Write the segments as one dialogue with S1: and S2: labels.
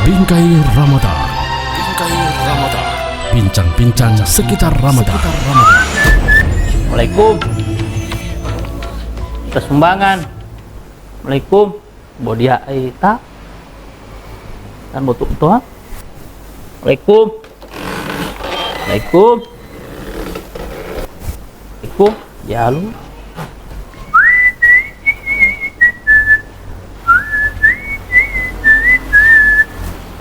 S1: Bingkai Ramadan. Bingkai Ramadan. Bincang-bincang sekitar Ramadan.
S2: Assalamualaikum. Kesumbangan. Assalamualaikum. Bodia aita. Kan butuh tuh. Assalamualaikum. Assalamualaikum. Assalamualaikum. Ya lu.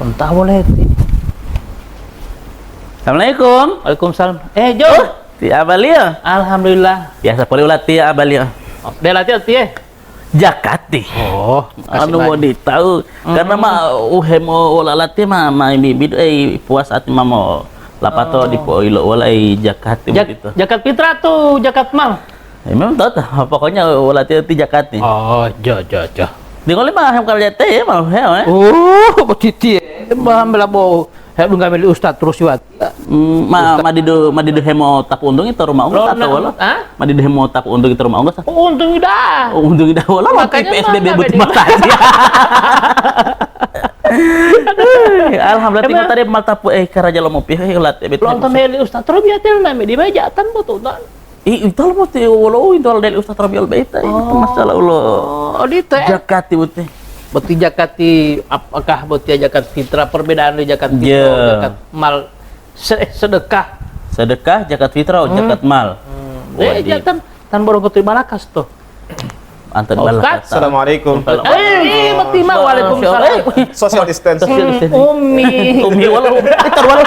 S2: Entah boleh.
S3: Assalamualaikum.
S2: Waalaikumsalam. Jo.
S3: Ti abalia.
S2: Alhamdulillah.
S3: Biasa boleh ulah ti abalia.
S2: Dia latih ya.
S3: Jakati.
S2: Oh,
S3: Anu mau ditahu karena mah uhemo ulah lati mah bibit puas ati mah mau lapato di poilo ulai jakati begitu.
S2: Zakat fitrah tuh, zakat mal.
S3: Memang tahu tah pokoknya ulah ti jakati.
S2: Oh, jo.
S3: Di ngoli mah hem kalau jate mah he.
S2: Oh, betiti. Bahan belabo. He belum ngambil ustaz terus buat.
S3: Madidu hemo tap undung itu rumah unggas atau wala? Madidu hemo tap undung itu rumah unggas.
S2: Oh, untung dah.
S3: Undung dah wala makanya PSBB betul makasih. Alhamdulillah tadi mal tapu karaja lo mau pilih ulat betul.
S2: Lonton meli ustaz terus biatil nami di meja tan betul tak.
S3: Itu lo mesti walau itu dari ustaz Rabiul Baita itu masalah Allah.
S2: Oh, di teh.
S3: Zakati betul.
S2: Beti zakati apakah beti zakat fitrah perbedaan di zakat fitrah zakat mal sedekah
S3: zakat fitrah zakat mal
S2: jatan tan baru betul balakas tuh
S3: antar balakas.
S4: Assalamualaikum.
S2: Beti mah waalaikumsalam.
S4: Social distancing.
S2: Umi
S3: walau terwalau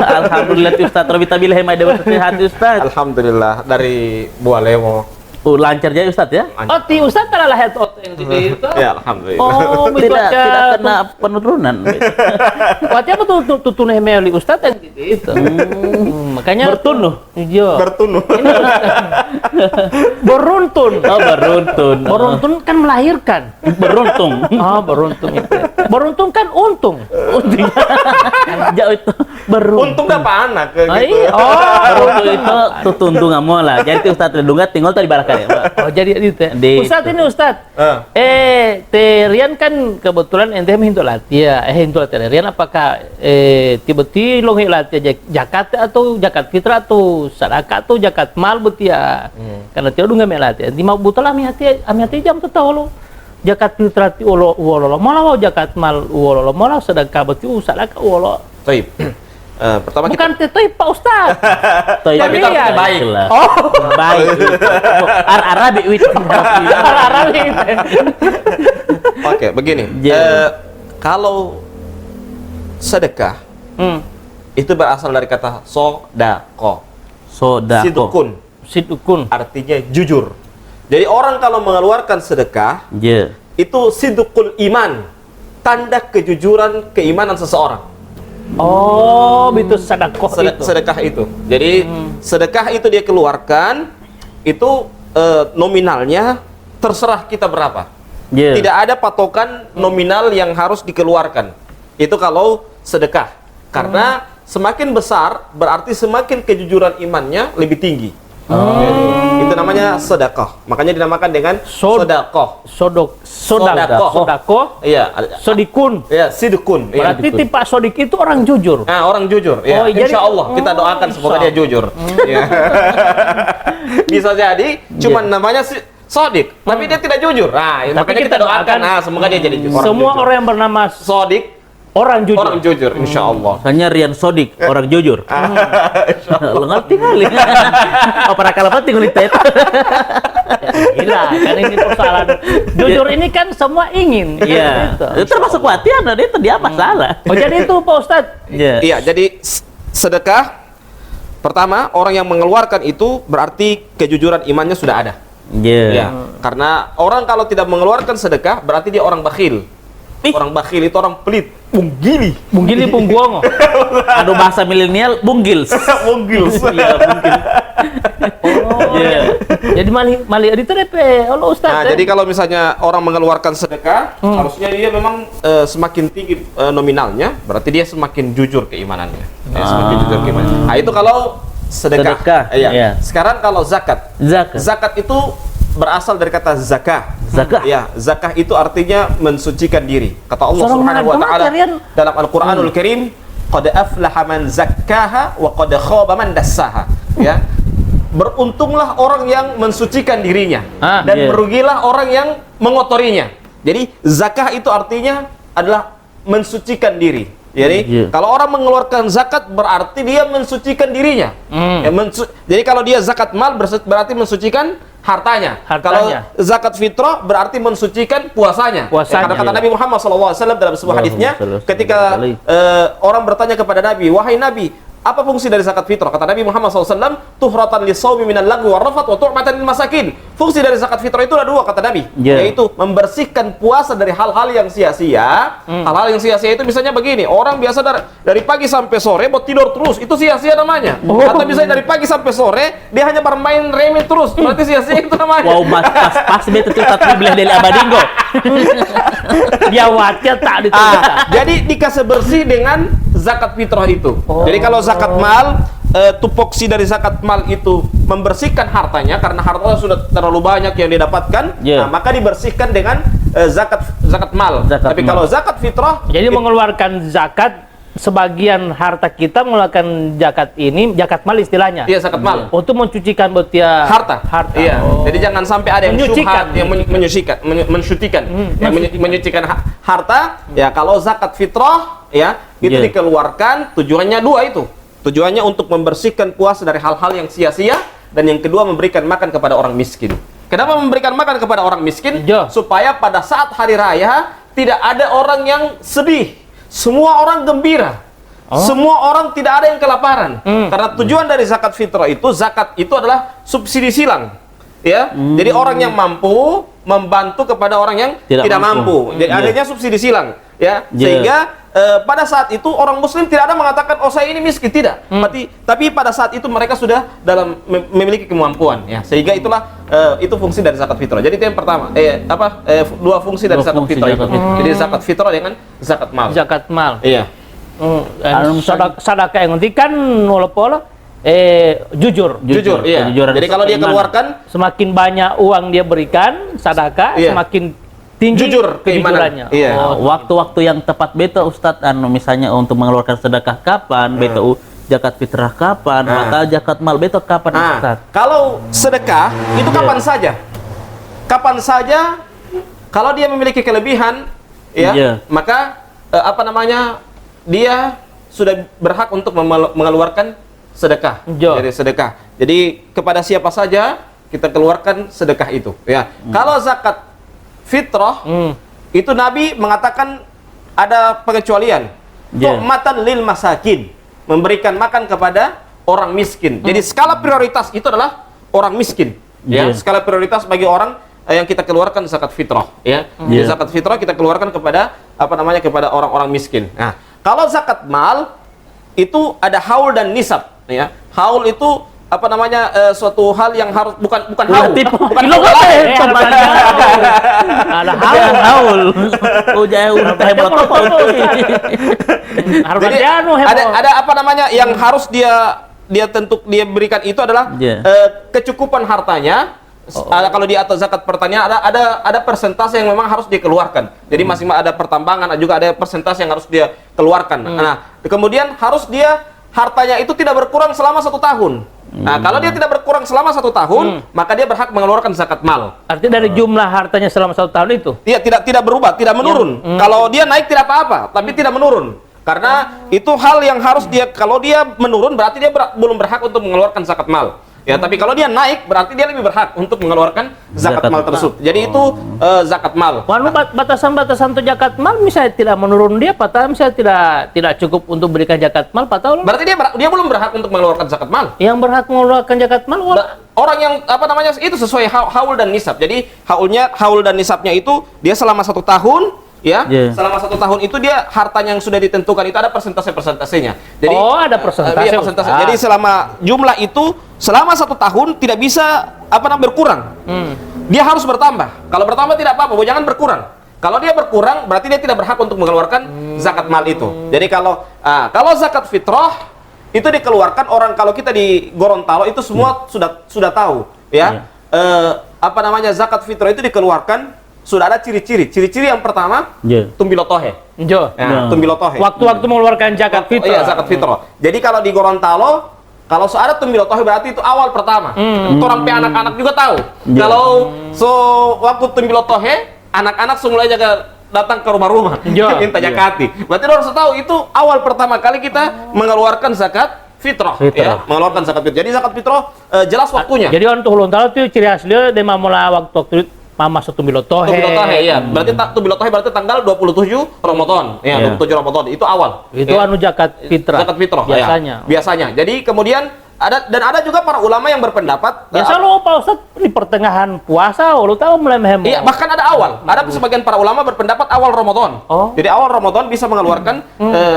S3: alhamdulillah Ustaz Robita bilah mai dewa sehat Ustaz.
S4: Alhamdulillah dari Bualemo.
S3: Lancar aja Ustaz ya.
S2: Oh, ti Ustaz telah head out yang di itu.
S4: Ya, alhamdulillah.
S2: Oh,
S3: tidak kena penurunan.
S2: Kuatnya apa tuh tutune meli Ustaz yang di itu. Makanya
S3: bertunuh.
S2: Iya.
S4: Bertunuh.
S2: Beruntun.
S3: Oh, beruntun.
S2: Beruntun kan melahirkan.
S3: Beruntung.
S2: Oh, beruntung itu. Beruntung kan untung.
S3: Jauh itu beruntung.
S4: Untung dapat anak
S2: gitu.
S3: Beruntung itu tutuntung ngamu lah. Jadi Ustaz Redunga tinggal tadi barakan ya, Pak.
S2: Oh, jadi itu. Ustaz ini Ustaz. Rian kan kebetulan ente hintu latihan. Hintu latihan. Rian apakah tiba-tiba longi latihan zakat atau zakat fitrah atau sedekah atau zakat mal betia. Karena tiada nggak melatih. Di mau butuh lah hati jam tu tahu lo. Zakat fitrah ti ulo malah zakat mal ulo malah sedekah beti sedekah ulo.
S4: Baik. Pertama
S2: bukan tetoi Pak Ustaz.
S3: Tapi baik lah.
S2: Oh,
S3: baik. Arabi wit.
S2: Arabi.
S4: Oke, begini. Kalau sedekah itu berasal dari kata sodako. Sidukun. Artinya jujur. Jadi orang kalau mengeluarkan sedekah, itu sidukul iman, tanda kejujuran keimanan seseorang.
S2: Oh, itu sedekah itu.
S4: Sedekah itu. Jadi sedekah itu dia keluarkan, itu nominalnya terserah kita berapa. Tidak ada patokan nominal yang harus dikeluarkan. Itu kalau sedekah. Karena semakin besar berarti semakin kejujuran imannya lebih tinggi. Itu namanya sedekah. Makanya dinamakan dengan sedekah.
S2: Sodako.
S4: Iya.
S2: Sodikun.
S4: Iya, sidukun.
S2: Berarti tipe sodik itu orang jujur.
S4: Nah, orang jujur. Ya. Insya Allah kita doakan semoga dia jujur. Ya. Bisa jadi cuma namanya sodik, tapi dia tidak jujur. Nah, makanya kita doakan. Nah, semoga dia jadi jujur.
S2: Semua orang yang bernama
S4: sodik
S2: orang jujur.
S4: Orang jujur, insya Allah.
S3: Hanya Rian Sodik, orang jujur. Lo ngerti kali. Apa rakal apa tinggal itu?
S2: Gila, kan ini persoalan. Jujur ini kan semua ingin.
S3: Iya. Itu termasuk latihan, itu dia masalah.
S2: Oh, jadi itu Pak Ustadz?
S4: Iya, jadi sedekah, pertama, orang yang mengeluarkan itu berarti kejujuran imannya sudah ada. Ya, karena orang kalau tidak mengeluarkan sedekah, berarti dia orang bakhil. Orang bakhil itu orang pelit, bunggili,
S2: pungguang.
S3: Aduh bahasa milenial, bunggil.
S4: Bunggil.
S3: Iya, bunggil.
S2: Jadi mali itu deh, Ustaz.
S4: Nah, jadi kalau misalnya orang mengeluarkan sedekah, harusnya dia memang semakin tinggi nominalnya, berarti dia semakin jujur keimanannya. Semakin jujur keimanannya. Nah, itu kalau sedekah. Iya. Sekarang kalau zakat. Zakat itu berasal dari kata zakah.
S3: Zakah.
S4: Ya, zakah itu artinya mensucikan diri. Kata Allah Subhanahu wa taala dalam Al-Qur'anul Karim, qad aflaha man zakkaha wa qad khaba man dassaha. Ya. Beruntunglah orang yang mensucikan dirinya dan merugilah orang yang mengotorinya. Jadi zakah itu artinya adalah mensucikan diri. Jadi kalau orang mengeluarkan zakat berarti dia mensucikan dirinya. Jadi kalau dia zakat mal berarti mensucikan hartanya. Kalau zakat fitrah berarti mensucikan puasanya. Karena kata Nabi Muhammad SAW dalam sebuah hadisnya, ketika orang bertanya kepada Nabi, wahai Nabi, apa fungsi dari zakat fitrah? Kata Nabi Muhammad SAW, tuhratan lisawmi minal lagwi warrafat wa tu'matan lil masakin. Fungsi dari zakat fitrah itu ada dua, kata Nabi, yaitu membersihkan puasa dari hal-hal yang sia-sia. Hal-hal yang sia-sia itu misalnya begini, orang biasa dari pagi sampai sore buat tidur terus, itu sia-sia namanya. Atau misalnya dari pagi sampai sore dia hanya bermain remeh terus, berarti sia-sia itu namanya.
S3: Wow, pas betul tapi beli dari abadinggo.
S2: Dia wajah tak diterima.
S4: Jadi dikasih bersih dengan zakat fitrah itu. Jadi kalau zakat mal, tupoksi dari zakat mal itu membersihkan hartanya karena hartanya sudah terlalu banyak yang didapatkan, nah, maka dibersihkan dengan zakat mal. Tapi kalau zakat fitrah,
S2: jadi mengeluarkan zakat sebagian harta kita, mengeluarkan zakat mal istilahnya.
S4: Iya, zakat mal.
S2: Untuk mencucikan butia
S4: harta. Iya. Jadi jangan sampai ada yang syubhat, yang menyucikan harta. Ya, kalau zakat fitrah ya, itu dikeluarkan tujuannya dua itu. Tujuannya untuk membersihkan puasa dari hal-hal yang sia-sia, dan yang kedua memberikan makan kepada orang miskin. Kenapa memberikan makan kepada orang miskin? Supaya pada saat hari raya tidak ada orang yang sedih. Semua orang gembira. Semua orang tidak ada yang kelaparan. Karena tujuan dari zakat fitrah itu, zakat itu adalah subsidi silang. Ya. Jadi orang yang mampu membantu kepada orang yang tidak mampu. Jadi akhirnya subsidi silang, ya. Sehingga pada saat itu orang muslim tidak ada mengatakan, oh saya ini miskin, tidak. Tapi pada saat itu mereka sudah memiliki kemampuan, ya. Sehingga itulah itu fungsi dari zakat fitrah. Jadi itu yang pertama, dua fungsi dari zakat fitrah itu. Jadi zakat fitrah dengan zakat mal.
S2: Zakat mal.
S4: Iya.
S2: Sedekah yang nanti kan pola jujur.
S4: Iya. Jadi kalau dia keluarkan,
S2: semakin banyak uang dia berikan sedekah, semakin tinggi
S4: jujur
S2: kejujurannya.
S4: Iya.
S3: Waktu-waktu yang tepat beta Ustadz, misalnya untuk mengeluarkan sedekah kapan, beta zakat fitrah kapan, maka zakat mal beta kapan, Ustadz?
S4: Kalau sedekah itu kapan saja. Kapan saja, kalau dia memiliki kelebihan, ya, maka dia sudah berhak untuk mengeluarkan sedekah. Jadi sedekah. Jadi kepada siapa saja kita keluarkan sedekah itu, ya. Kalau zakat fitrah itu Nabi mengatakan ada pengecualian. Tu'matan lil masakin, memberikan makan kepada orang miskin. Jadi skala prioritas itu adalah orang miskin, ya. Skala prioritas bagi orang yang kita keluarkan zakat fitrah, ya. Jadi zakat fitrah kita keluarkan kepada kepada orang-orang miskin. Nah, kalau zakat mal itu ada haul dan nisab, ya. Haul itu suatu hal yang harus bukan haul. Bukan
S2: ada
S3: haul. Oh, jauh hebat.
S4: Jadi ada yang harus dia berikan itu adalah kecukupan hartanya. Kalau di atas zakat pertanian ada persentase yang memang harus dikeluarkan. Jadi masing-masing ada pertambangan, juga ada persentase yang harus dia keluarkan. Nah, kemudian harus dia hartanya itu tidak berkurang selama 1 tahun. Nah, kalau dia tidak berkurang selama 1 tahun, maka dia berhak mengeluarkan zakat mal.
S2: Artinya dari jumlah hartanya selama 1 tahun itu?
S4: Iya, tidak berubah, tidak menurun. Kalau dia naik tidak apa-apa, tapi tidak menurun. Karena itu hal yang harus kalau dia menurun berarti dia belum berhak untuk mengeluarkan zakat mal. Ya, tapi kalau dia naik berarti dia lebih berhak untuk mengeluarkan zakat mal tersebut. Jadi itu zakat mal.
S2: Batasan-batasan untuk zakat mal misalnya tidak menurun dia, misalnya tidak cukup untuk berikan zakat mal,
S4: berarti dia belum berhak untuk mengeluarkan zakat mal.
S2: Yang berhak mengeluarkan zakat mal
S4: orang yang itu sesuai haul dan nisab. Jadi haul dan nisabnya itu dia selama 1 tahun. Ya, selama 1 tahun itu dia hartanya yang sudah ditentukan itu ada persentasenya. Jadi
S2: ada persentase.
S4: Jadi selama jumlah itu selama 1 tahun tidak bisa berkurang. Dia harus bertambah. Kalau bertambah tidak apa-apa, jangan berkurang. Kalau dia berkurang berarti dia tidak berhak untuk mengeluarkan zakat mal itu. Jadi kalau zakat fitrah itu dikeluarkan orang, kalau kita di Gorontalo itu semua sudah tahu, ya. Zakat fitrah itu dikeluarkan sudah ada ciri-ciri. Ciri-ciri yang pertama, tumbilotohe.
S2: Jo.
S4: Ya, tumbilotohe.
S2: Waktu-waktu mengeluarkan zakat fitrah.
S4: Iya, zakat fitrah. Jadi kalau di Gorontalo, kalau ada tumbilotohe berarti itu awal pertama. Itu orang anak-anak juga tahu. Kalau waktu tumbilotohe, anak-anak semuanya datang ke rumah-rumah minta zakati. Berarti harus tahu itu awal pertama kali kita mengeluarkan zakat fitrah. Ya, mengeluarkan zakat fitrah. Jadi zakat fitrah jelas waktunya.
S2: Jadi untuk Gorontalo itu ciri khasnya dia mulai waktu mama satu tumbilotohe.
S4: Tumbilotohe ya. Berarti tumbilotohe berarti tanggal 27 Ramadan. Ya, 27 Ramadan itu awal.
S2: Itu anu zakat fitrah.
S4: Zakat fitrah
S2: biasanya.
S4: Ya. Biasanya. Jadi kemudian ada juga para ulama yang berpendapat
S2: biasa lo Pak Ustaz di pertengahan puasa lo tahu mulai mehemo.
S4: Iya, bahkan ada awal. Ada sebagian para ulama berpendapat awal Ramadan. Jadi awal Ramadan bisa mengeluarkan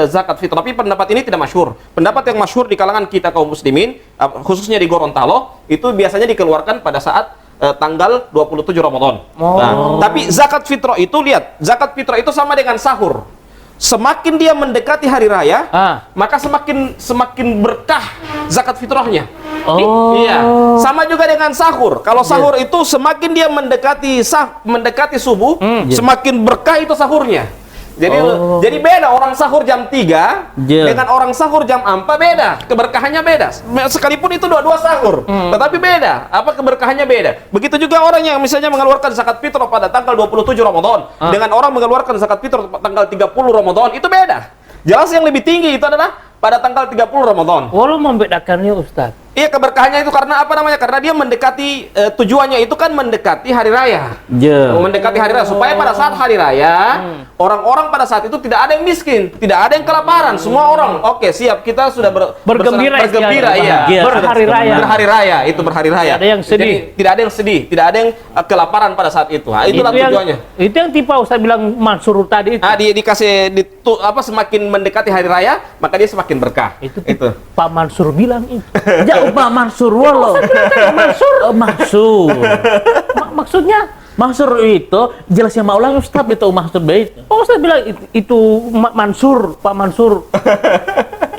S4: zakat fitrah. Tapi pendapat ini tidak masyhur. Pendapat yang masyhur di kalangan kita kaum muslimin, khususnya di Gorontalo, itu biasanya dikeluarkan pada saat tanggal 27 Ramadan. Nah, tapi zakat fitrah itu lihat, zakat fitrah itu sama dengan sahur. Semakin dia mendekati hari raya, maka semakin berkah zakat fitrahnya. Iya, sama juga dengan sahur. Kalau sahur itu semakin dia mendekati subuh, semakin berkah itu sahurnya. Jadi beda orang sahur jam 3 dengan orang sahur jam 4 beda, keberkahannya beda. Sekalipun itu dua-dua sahur, tetapi beda. Apa keberkahannya beda? Begitu juga orang yang misalnya mengeluarkan zakat fitrah pada tanggal 27 Ramadan dengan orang mengeluarkan zakat fitrah tanggal 30 Ramadan itu beda. Jelas yang lebih tinggi itu adalah pada tanggal 30 Ramadan.
S2: Walau membedakannya Ustaz.
S4: Iya, keberkahannya itu karena apa namanya? Karena dia mendekati tujuannya itu kan mendekati hari raya. Mendekati hari raya supaya pada saat hari raya orang-orang pada saat itu tidak ada yang miskin, tidak ada yang kelaparan. Semua orang oke, siap, kita sudah bergembira iya.
S2: Berhari raya.
S4: Berhari raya, itu berhari raya.
S2: Tidak ada yang sedih.
S4: Jadi, tidak ada yang sedih, tidak ada yang kelaparan pada saat itu. Nah, itulah tujuannya.
S2: Itu yang tipe Ustaz bilang Mansur tadi itu.
S4: Dikasih semakin mendekati hari raya, maka dia semakin berkah.
S2: Itu. Pak Mansur bilang itu.
S3: Pak Mansur walo. Maksud.
S2: Maksudnya
S3: Mansur itu jelasnya maulah Ustaz itu maksud baik.
S2: Ustaz bilang itu Mansur, Pak Mansur.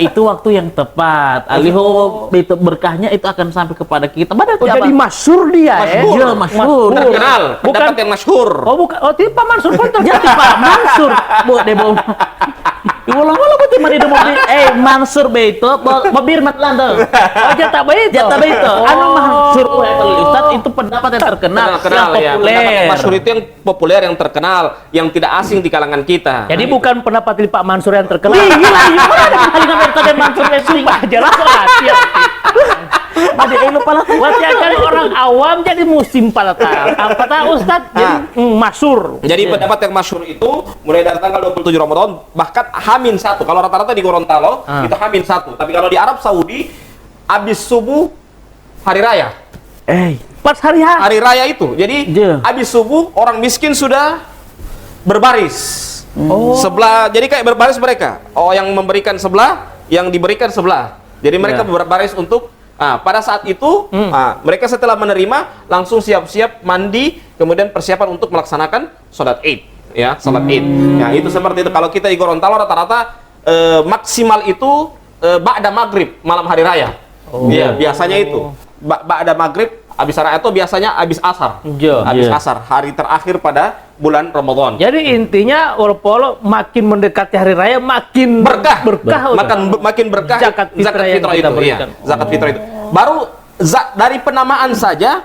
S3: Itu waktu yang tepat. Aliho itu berkahnya itu akan sampai kepada kita.
S2: Jadi masyhur dia
S3: ya. Masyhur.
S4: Terkenal. Bukan yang masyhur.
S2: Itu Pak Mansur pun
S3: jadi Pak Mansur. Ulang-ulang betul mari do mobil. Mansur beito mobil matlando.
S2: Jatah beito.
S3: Anu Mansur Ustaz itu pendapat yang terkenal, yang populer.
S4: Pendapat masyhur itu yang populer, yang terkenal, yang tidak asing di kalangan kita.
S2: Jadi bukan pendapat dari Pak Mansur yang terkenal. Gila, dengan metode Mansur yang sumpah jelas lah. Ada lupa lah. Kali orang awam jadi musim pada apa tahu Ustaz jadi masyhur.
S4: Jadi pendapat yang masyhur itu mulai dari tanggal 27 Ramadan bahkan H-1. Kalau rata-rata di Gorontalo itu H-1. Tapi kalau di Arab Saudi habis subuh hari raya.
S2: Pas hari
S4: raya itu. Jadi habis subuh orang miskin sudah berbaris. Sebelah, jadi kayak berbaris mereka. Yang memberikan sebelah, yang diberikan sebelah. Jadi mereka berbaris untuk pada saat itu mereka setelah menerima langsung siap-siap mandi, kemudian persiapan untuk melaksanakan sholat Id, ya, sholat Id. Ya, itu seperti itu. Kalau kita di Gorontalo rata-rata maksimal itu ba'da maghrib, malam hari raya. Iya, biasanya itu. Ba'da maghrib, habis raya itu biasanya habis asar. Habis asar, hari terakhir pada bulan Ramadan.
S2: Jadi intinya walaupun makin mendekati hari raya makin berkah.
S4: Makin berkah zakat fitrah itu. Iya, zakat fitrah itu. Baru dari penamaan saja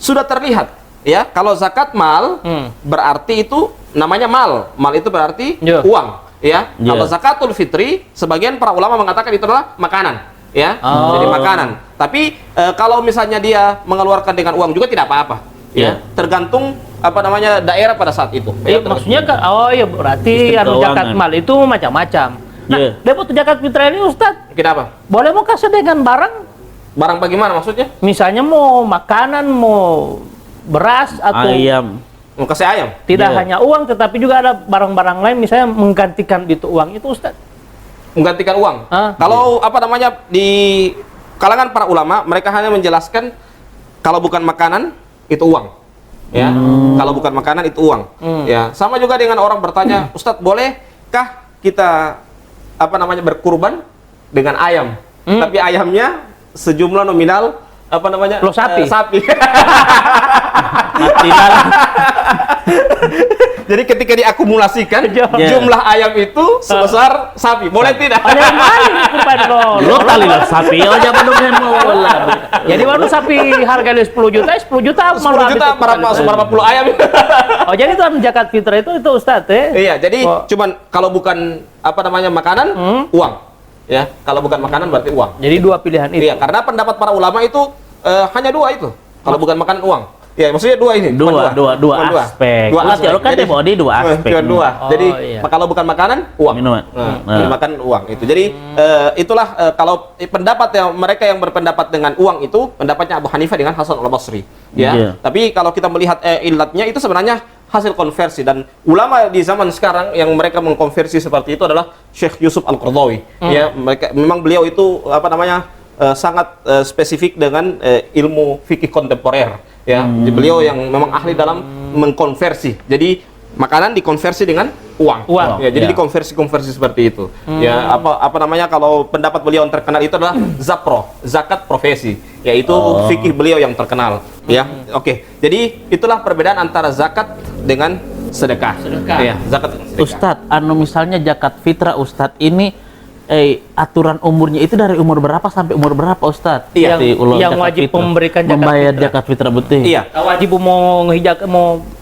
S4: sudah terlihat, ya. Kalau zakat mal berarti itu namanya mal. Mal itu berarti uang, ya. Kalau zakatul fitri sebagian para ulama mengatakan itu adalah makanan. Ya, jadi makanan. Tapi kalau misalnya dia mengeluarkan dengan uang juga tidak apa-apa. Ya, tergantung daerah pada saat itu.
S2: Maksudnya kan, berarti zakat mal itu macam-macam. Nah, dapat zakat fitrah ini Ustaz.
S4: Kenapa?
S2: Boleh mau kasih dengan barang?
S4: Barang bagaimana maksudnya?
S2: Misalnya mau makanan, mau beras atau
S3: ayam.
S4: Mau kasih ayam?
S2: Tidak hanya uang, tetapi juga ada barang-barang lain misalnya menggantikan itu uang itu Ustaz.
S4: Menggantikan uang. Kalau di kalangan para ulama mereka hanya menjelaskan kalau bukan makanan itu uang, ya. Kalau bukan makanan itu uang, ya. Sama juga dengan orang bertanya, Ustadz, bolehkah kita berkurban dengan ayam? Tapi ayamnya sejumlah nominal
S2: Lo sapi.
S4: Sapi. Jadi ketika diakumulasikan jumlah ayam itu sebesar sapi. Boleh tidak?
S2: Ada maling kupan
S3: Lo tali lah sapi, oh jangan dong mau lah.
S2: Jadi waktu sapi harganya 10 juta
S4: 10 juta berapa puluh ayam.
S2: Oh, jadi itu zakat fitrah itu Ustadz ya?
S4: Iya, jadi cuman kalau bukan apa namanya makanan, uang. Ya, kalau bukan makanan berarti uang.
S2: Jadi dua pilihan itu.
S4: Iya, karena pendapat para ulama itu hanya dua itu. Kalau bukan makanan uang. Ya, maksudnya dua ini.
S3: Dua aspek.
S4: Dua aspek.
S3: Kalau kan
S4: Jadi,
S3: body dua aspek.
S4: Dua. Jadi kalau bukan makanan, uang.
S3: Minuman.
S4: Makan uang itu. Jadi itulah kalau pendapat yang mereka yang berpendapat dengan uang itu pendapatnya Abu Hanifah dengan Hasan al-Basri. Ya. Tapi kalau kita melihat ilatnya itu sebenarnya hasil konversi, dan ulama di zaman sekarang yang mereka mengkonversi seperti itu adalah Syekh Yusuf Al-Qaradawi. Ya, memang beliau itu apa namanya sangat spesifik dengan ilmu fikih kontemporer. Ya, beliau yang memang ahli dalam mengkonversi. Jadi makanan dikonversi dengan uang. Ya, jadi dikonversi seperti itu. Ya, apa namanya kalau pendapat beliau yang terkenal itu adalah zakat profesi, yaitu fikih beliau yang terkenal. Ya, oke. Jadi itulah perbedaan antara zakat dengan sedekah. Ya, zakat dengan sedekah.
S3: Ustadz, misalnya zakat fitrah Ustadz ini aturan umurnya itu dari umur berapa sampai umur berapa Ustadz?
S2: Iya. Yang wajib memberikan zakat
S3: membayar zakat fitrah betul.
S4: Iya.
S2: Wajib mau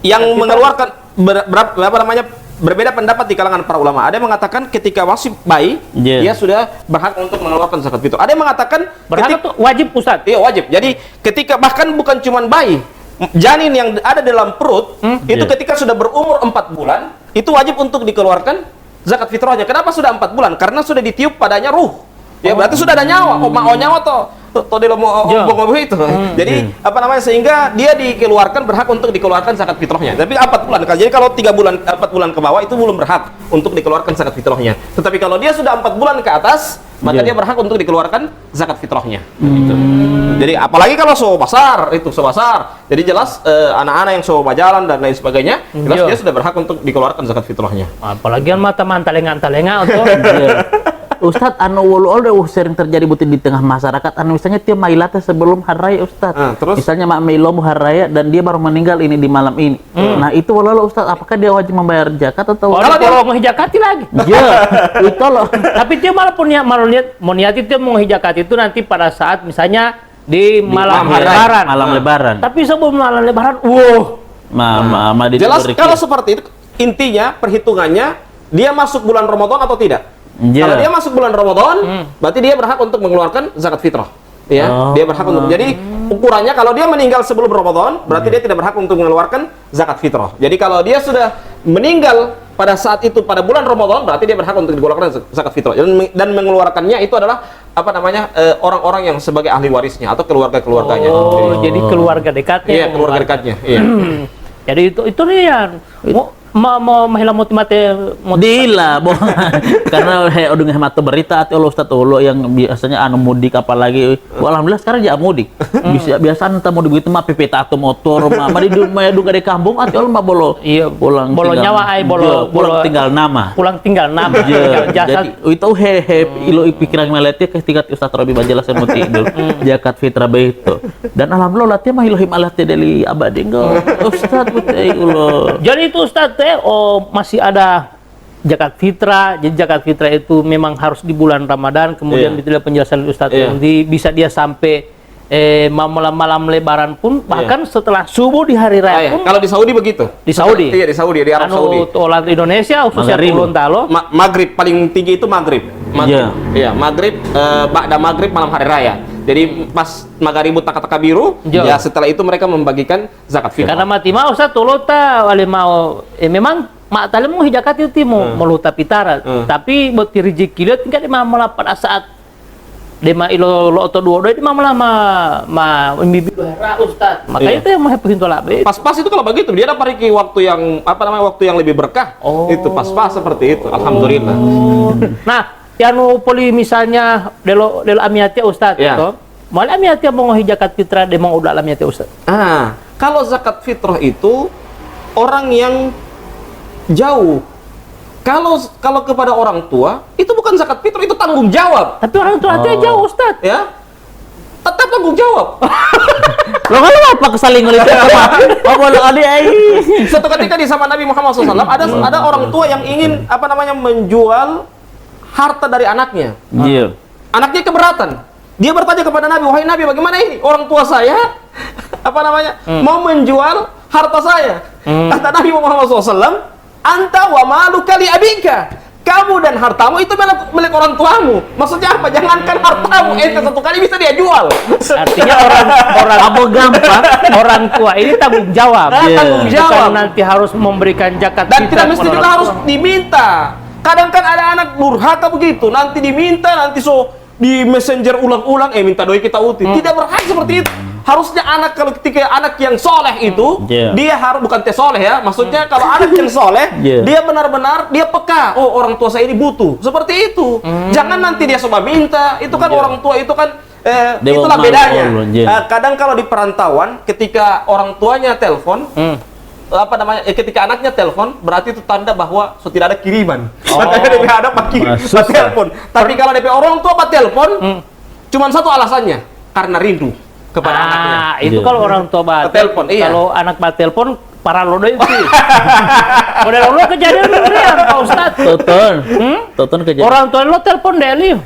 S4: yang mengeluarkan berapa namanya berbeda pendapat di kalangan para ulama. Ada yang mengatakan ketika masih bayi dia sudah berhak untuk mengeluarkan zakat fitrah. Ada yang mengatakan
S2: wajib Ustadz.
S4: Iya, wajib. Jadi ketika bahkan bukan cuma bayi, janin yang ada dalam perut itu ketika sudah berumur 4 bulan itu wajib untuk dikeluarkan zakat fitrahnya. Kenapa sudah 4 bulan? Karena sudah ditiup padanya ruh. Ya berarti sudah ada nyawa. Nyawa toh di lomo itu. Jadi apa namanya sehingga dia dikeluarkan berhak untuk dikeluarkan zakat fitrahnya. Tapi 4 bulan. Jadi kalau 4 bulan ke bawah itu belum berhak untuk dikeluarkan zakat fitrahnya. Tetapi kalau dia sudah 4 bulan ke atas, maka dia berhak untuk dikeluarkan zakat fitrahnya. Gitu. Jadi apalagi kalau sobasar. Jadi jelas anak-anak yang sobajalan dan lain sebagainya, jelas dia sudah berhak untuk dikeluarkan zakat fitrahnya.
S2: Apalagi mata-mata talenga untuk
S3: Ustadz, sering terjadi butir di tengah masyarakat. Misalnya dia mailata sebelum hari raya Ustadz.
S4: Terus?
S3: Misalnya mak Milo hari raya dan dia baru meninggal ini di malam ini. Nah itu walau Ustadz, apakah dia wajib membayar zakat atau?
S2: Kalau dia mau hijakati lagi.
S3: Iya, itu loh.
S2: Tapi dia malah mau niat itu mau hijakat itu nanti pada saat misalnya di malam lebaran. Tapi sebelum malam lebaran,
S4: jelas kalau seperti itu intinya perhitungannya dia masuk bulan Ramadan atau tidak. Kalau dia masuk bulan Ramadan, berarti dia berhak untuk mengeluarkan zakat fitrah. Ya, dia berhak untuk. Jadi ukurannya kalau dia meninggal sebelum Ramadan, berarti dia tidak berhak untuk mengeluarkan zakat fitrah. Jadi kalau dia sudah meninggal pada saat itu pada bulan Ramadan, berarti dia berhak untuk dikeluarkan zakat fitrah. Dan mengeluarkannya itu adalah apa namanya orang-orang yang sebagai ahli warisnya atau keluarga-keluarganya.
S2: Jadi keluarga dekatnya.
S4: Iya, keluarga dekatnya. Iya.
S2: Jadi itu dia. Mahila
S3: Dila, karena udah ngehemat berita atau Ustadz yang biasanya mudik apalagi. Alhamdulillah sekarang ya mudik. Biasa entah mudik begitu mah pepeta atau motor mah di duga di kampung atau mah bolo. Iya, pulang
S2: nyawa
S3: pulang tinggal nama.
S2: Pulang tinggal nama.
S3: Jadi itu ilo pikiran meletnya ketika Ustadz Robi Bajelas yang mau tidur zakat fitrah itu. Dan alhamdulillah latih mah ilohim alatnya dari abadi Ustadz betul.
S2: Jadi itu Ustadz masih ada zakat fitrah. Jadi zakat fitrah itu memang harus di bulan Ramadan. Kemudian detail penjelasan Ustadz nanti bisa dia sampai malam lebaran pun, bahkan setelah subuh di hari raya pun.
S4: Kalau di Saudi begitu.
S2: Di Saudi.
S4: Iya, di Saudi, di Arab Saudi.
S2: Tolat Indonesia khususnya Gorontalo.
S4: Maghrib paling tinggi itu maghrib. Iya, maghrib ba'da maghrib malam hari raya. Jadi pas maghrib taka-taka biru, ya setelah itu mereka membagikan zakat fitrah.
S2: Karena mati mau Ustaz tolota wale mau memang mak talem mau hijakat itu mau meluta pitara. Tapi buat rezeki lihat tingkat malah pada saat dema ilo lo atau dua di malah imbibi hara Ustaz. Makanya itu yang mau pintola.
S4: Pas-pas itu kalau begitu dia dapat waktu yang waktu yang lebih berkah. Itu pas-pas seperti itu. Alhamdulillah.
S2: Nah, anu poli misalnya delo amiatnya Ustaz itu. Malah amiatnya mau zakat fitrah demang udah amiatnya Ustaz.
S4: Kalau zakat fitrah itu orang yang jauh. Kalau kepada orang tua itu bukan zakat fitrah, itu tanggung jawab.
S2: Tapi orang tua jauh Ustaz.
S4: Ya. tetap tanggung jawab.
S3: Lo kalau apa kesalingan itu apa? Apa lo ada
S4: Suatu ketika di zaman Nabi Muhammad SAW ada orang tua yang ingin menjual harta dari anaknya.
S3: Iya.
S4: Anaknya keberatan. Dia bertanya kepada Nabi, wahai Nabi, bagaimana ini? Orang tua saya mau menjual harta saya. Kata Nabi Muhammad SAW, anta wa maluka li abika. Kamu dan hartamu itu milik orang tuamu. Maksudnya apa? Jangankan hartamu, satu kali bisa dia jual.
S2: Artinya orang apa gampang, orang tua ini tanggung jawab.
S4: Tanggung jawab.
S2: Bukan nanti harus memberikan zakat
S4: Dan
S2: fitrah
S4: tidak mesti
S2: kepada
S4: juga
S2: orang
S4: harus
S2: tua.
S4: diminta. Kadang kan ada anak durhaka begitu, nanti diminta, nanti di messenger ulang-ulang, minta doi kita uti. Tidak berhak seperti itu. Harusnya anak, kalau ketika anak yang soleh itu, dia harus, bukan soleh ya, maksudnya kalau anak yang soleh, dia benar-benar, dia peka, oh orang tua saya ini butuh, seperti itu. Jangan nanti dia coba minta, itu kan orang tua itu kan, itulah bedanya. Kadang kalau di perantauan, ketika orang tuanya telepon, ketika anaknya telepon, berarti itu tanda bahwa tidak ada kiriman. Makanya DP ada pakai telepon. Tapi kalau DP orang tua telepon, cuma satu alasannya, karena rindu kepada anaknya.
S2: Itu kalau orang tua
S4: telepon,
S2: kalau anak telepon para lo itu. Model lo kejadian real Pak Ustad.
S3: Tonton kejadian.
S2: Orang tua lo telepon deh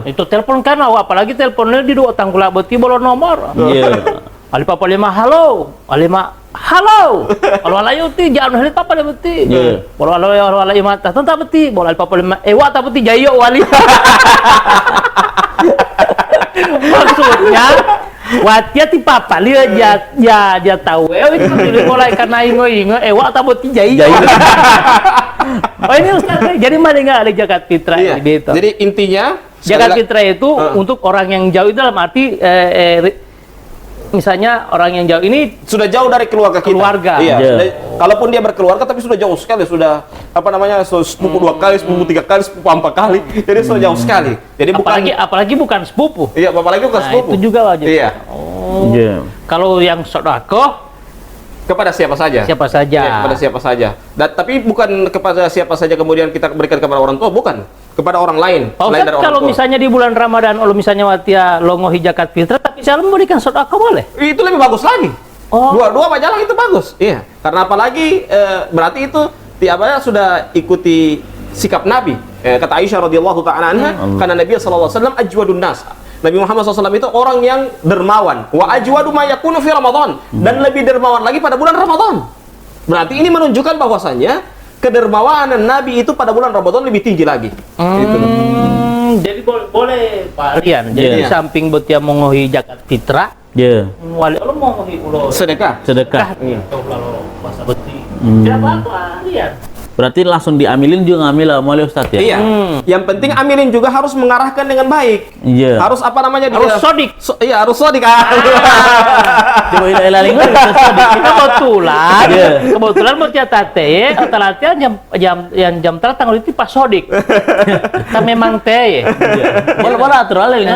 S2: itu telepon kan apalagi teleponnya di dua tangkula beti bolon nomor. Ali papa lima halo, alima halo. Kalau alayuti jangan hal papa le beti. Kalau alay mata tentang beti, boleh papa lima wa ta beti jayo wali. Maksudnya watia ti papa lihat dia tahu itu mulai karena ingo wa ta beti jayo. Oh ini Ustaz, jadi mana enggak ada zakat fitrah gitu.
S4: Jadi intinya
S2: zakat fitrah itu untuk orang yang jauh itu dalam arti misalnya orang yang jauh ini
S4: sudah jauh dari keluarga kita. Iya. Kalaupun dia berkeluarga tapi sudah jauh sekali, sudah sepupu 2 kali, sepupu 3 kali, sepupu 4 kali. Jadi sudah jauh sekali. Jadi
S2: apalagi bukan sepupu.
S4: Iya, apalagi bukan sepupu.
S2: Itu juga wajib.
S4: Iya.
S2: Kalau yang sedekah
S4: kepada siapa saja.
S2: Siapa saja.
S4: Ya, kepada siapa saja. Tapi bukan kepada siapa saja kemudian kita berikan kepada orang tua, bukan. Kepada orang lain.
S2: Selain dari orang kalau tua. Misalnya di bulan Ramadan, kalau misalnya watia longohi zakat fitrah, tapi saya memberikan sedekah boleh?
S4: Itu lebih bagus lagi. Dua majalah itu bagus. Iya. Karena apalagi berarti itu sudah ikuti sikap Nabi. Kata Aisyah radhiyallahu ta'ala anha, karena Nabi sallallahu alaihi wasallam ajwadun nas. Nabi Muhammad SAW itu orang yang dermawan. Wa ajwadu ma yakunu fi Ramadan. Dan lebih dermawan lagi pada bulan Ramadan. Berarti ini menunjukkan bahwasannya kedermawanan Nabi itu pada bulan Ramadan lebih tinggi lagi.
S2: Jadi boleh Pak Rian. Jadi samping betia mengohi zakat fitrah, wali Allah mengohi ulo
S4: sedekah.
S2: Kalau masa beti. Tidak apa-apa Rian.
S3: Berarti langsung diambilin juga ngambil oleh Ustaz ya?
S4: Iya. Yang penting ambilin juga harus mengarahkan dengan baik.
S3: Iya.
S4: Harus
S2: harus sodik.
S4: Iya, harus sodik.
S3: Coba ilaling
S2: kebetulan bercatat atau latihan jam tertanggal itu pas sodik. Kita memang teh.
S3: Boleh atur alaling.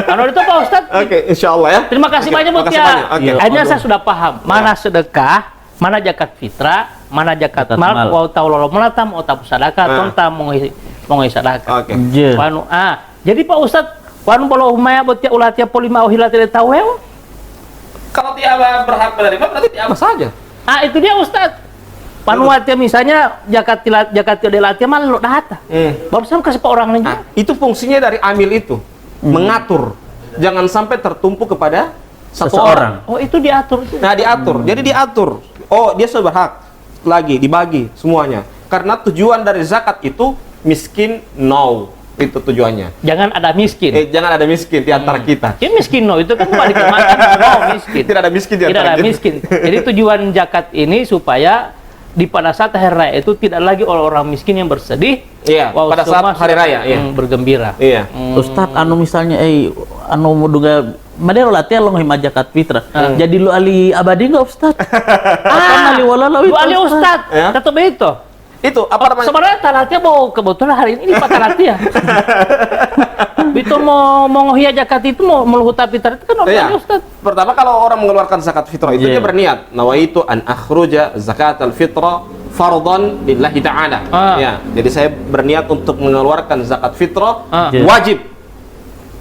S2: Anu itu Pak Ustaz.
S4: Oke, insyaallah ya.
S2: Terima kasih banyak buat ya. Akhirnya saya sudah paham mana sedekah, mana zakat fitrah, mana zakat mal, wa ta'ala melatam, wa ta'ala sadaqah, tontam mengohi sadaqah.
S4: Oke.
S2: Jadi Pak Ustaz, wanu bolo humaya botia ulatia polima uhilat tidak tahu ya?
S4: Kalau tiaba berhak menerima berarti tiaba saja.
S2: Itu dia Ustaz. Panuatia misalnya zakat dilatia mal lo data. Baru saya kasih ke orang lain.
S4: Itu fungsinya dari amil itu, mengatur. Jangan sampai tertumpu kepada satu orang.
S2: Oh, itu diatur.
S4: Nah, diatur. Jadi diatur. Oh, dia sudah berhak lagi dibagi semuanya. Karena tujuan dari zakat itu miskin no. Itu tujuannya.
S2: Jangan ada miskin.
S4: Jangan ada miskin di antara kita.
S2: Ini miskin no itu kan balik ke makan miskin.
S4: Tidak ada miskin di antara
S2: kita. Tidak ada miskin. Jadi tujuan zakat ini supaya di pada saat hari raya itu tidak lagi orang miskin yang bersedih.
S4: Iya. Pada saat hari raya,
S2: bergembira.
S4: Iya.
S3: Ustaz, misalnya mau duga Madero latihan lo ngehima zakat fitrah. Jadi lu ali abadi nggak Ustaz?
S2: Ali walala lu ali Ustaz. Kata begitu.
S4: Itu apa namanya?
S2: Sebenarnya talatnya mau kebetulan hari ini Pak talatnya. Itu mau ngohia zakat itu mau meluhuta fitrah itu kan Ustaz.
S4: Pertama kalau orang mengeluarkan zakat fitrah itu dia berniat nawaitu an akhruja zakatal fitrah fardhan lillahi ta'ala. Ya, jadi saya berniat untuk mengeluarkan zakat fitrah wajib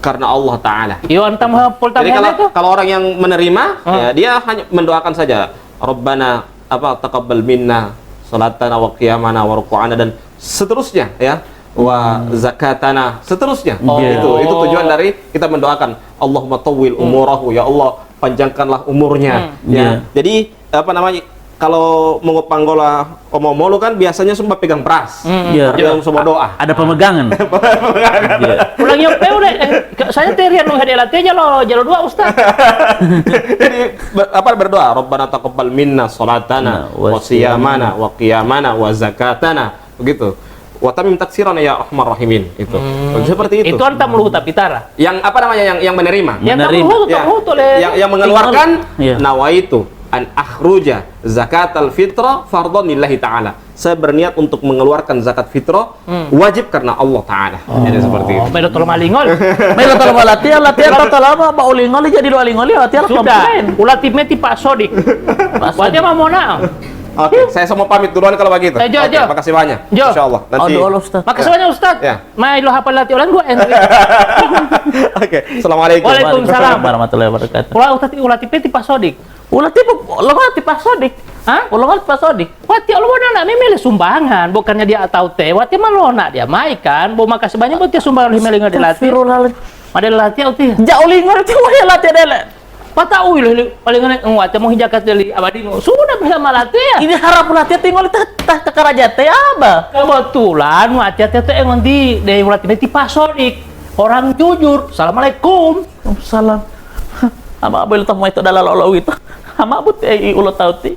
S4: karena Allah Ta'ala.
S2: Iyo antam hapul
S4: Jadi
S2: tambahan itu.
S4: kalau orang yang menerima, ya, dia hanya mendoakan saja, Rabbana taqabbal minna salatana wa qiyamana wa ruku'ana dan seterusnya, ya, wa zakatana, seterusnya. Itu tujuan dari kita mendoakan Allahumma tawwil umurahu, ya Allah panjangkanlah umurnya. Ya. Jadi apa namanya, kalau mengupanggola omomolu kan biasanya semua pegang beras, yang semua doa.
S3: Ada pemegangan.
S2: Ulang yang udah, saya terian lu hadiah latihnya lo jalur 2 Ustaz.
S4: Jadi berdoa, Rabbana taqabbal minna salatana wa siyamana wa qiyamana wa zakatana, begitu. Wa tamim taksirana ya arhamar rahimin, itu. Seperti itu.
S2: Itu antam luhut pitara.
S4: Yang apa namanya, yang menerima. Yang mengeluarkan nawaitu an akhruja zakatal fitra fardhan lillahi ta'ala. Saya berniat untuk mengeluarkan zakat fitrah wajib karena Allah Ta'ala. Jadi seperti itu.
S2: Melo tolong malingol.
S3: Melo tolong latihan total lama ba ulingol jadi ulingol latihan
S2: sudah. Ulatip meti Pak Sodik. Wajib mau na.
S4: Oke, saya semua pamit duluan kalau begitu.
S2: Jo.
S4: Makasih banyak. Insyaallah. Nanti.
S2: Makasih banyak Ustaz.
S4: Ya.
S2: Mai lo hafal latih ulang 2
S4: Oke, assalamualaikum.
S2: Waalaikumsalam
S3: warahmatullahi wabarakatuh.
S2: Ulatip meti Pak Sodik.
S3: Ulatip Pak Sodik. Hah? Ulangan Pak Sodik.
S2: Wati Allah nak memilih sumbangan, bukannya dia tahu teh. Wati malona dia mai kan. Bo makasih banyak buat dia sumbangan himelinga di latih. Ada latih uti.
S3: Jauh lingor itu wah latih dele.
S2: Patau paling ngwati mau hijakat dari abadi sudah bisa malatih ya.
S3: Ini harap latih tinggal tah tekaraja teh apa?
S2: Kebetulan wati teh yang di ulatih meti Pak Sodik. Orang jujur. Assalamualaikum.
S3: Salam. Ama abel tamu itu adalah lo itu. Ama but ulo tahu ti.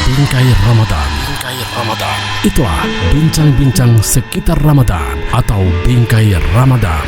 S1: Bingkai Ramadan. Itulah bincang-bincang sekitar Ramadan atau Bingkai Ramadan.